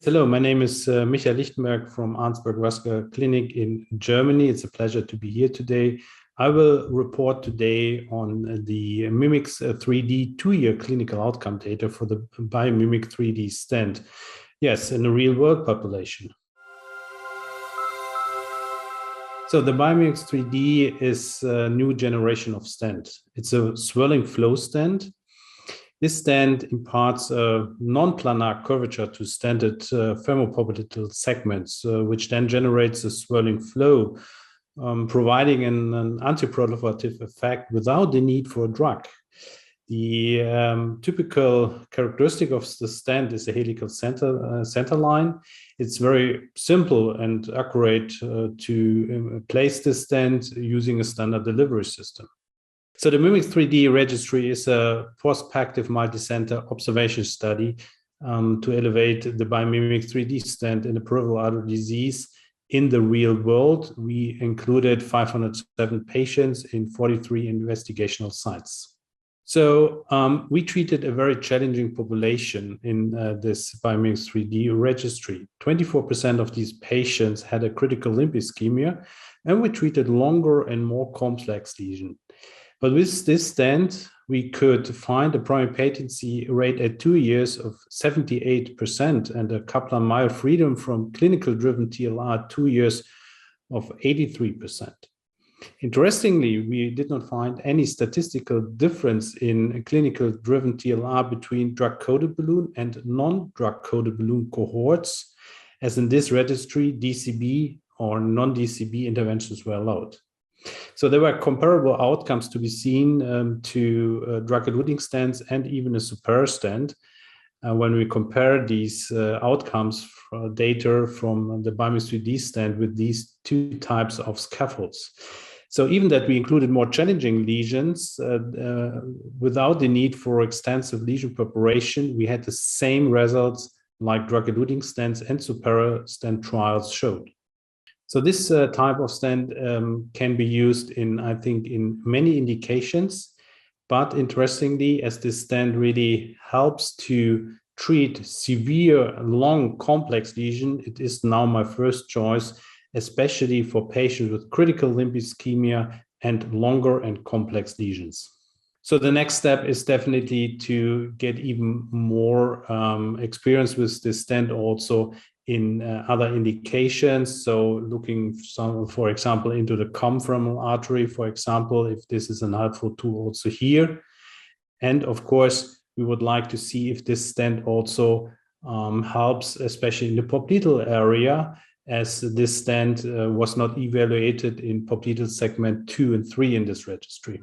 Hello, my name is Michael Lichtenberg from Arnsberg Vascular Clinic in Germany. It's a pleasure to be here today. I will report today on the MIMICS-3D 2-year clinical outcome data for the BioMimics-3D Stent. Yes, in a real-world population. So the BioMimics-3D is a new generation of stent. It's a swirling flow stent. This stent imparts a non-planar curvature to stented femopopliteal segments, which then generates a swirling flow, providing an antiproliferative effect without the need for a drug. The typical characteristic of the stent is a helical center line. It's very simple and accurate to place the stent using a standard delivery system. So the MIMICS-3D Registry is a prospective multicenter observation study to elevate the BioMimics-3D stent in the peripheral artery disease in the real world. We included 507 patients in 43 investigational sites. So we treated a very challenging population in this BioMimics-3D Registry. 24% of these patients had a critical limb ischemia, and we treated longer and more complex lesions. But with this stent, we could find a primary patency rate at 2 years of 78% and a Kaplan Meier freedom from clinical driven TLR 2 years of 83%. Interestingly, we did not find any statistical difference in clinical driven TLR between drug-coated balloon and non-drug-coated balloon cohorts, as in this registry, DCB or non-DCB interventions were allowed. So there were comparable outcomes to be seen to drug-eluting stents and even a superior stent when we compare these outcomes data from the BioMimics-3D stent with these two types of scaffolds. So even that we included more challenging lesions without the need for extensive lesion preparation, we had the same results like drug-eluting stents and superior stent trials showed. So this type of stent can be used I think, in many indications, but interestingly, as this stent really helps to treat severe, long, complex lesion, it is now my first choice, especially for patients with critical limb ischemia and longer and complex lesions. So the next step is definitely to get even more experience with this stent also in other indications. So looking, for example, into the peripheral artery, for example, if this is an helpful tool also here. And of course, we would like to see if this stent also helps, especially in the popliteal area, as this stent was not evaluated in popliteal segment 2 and 3 in this registry.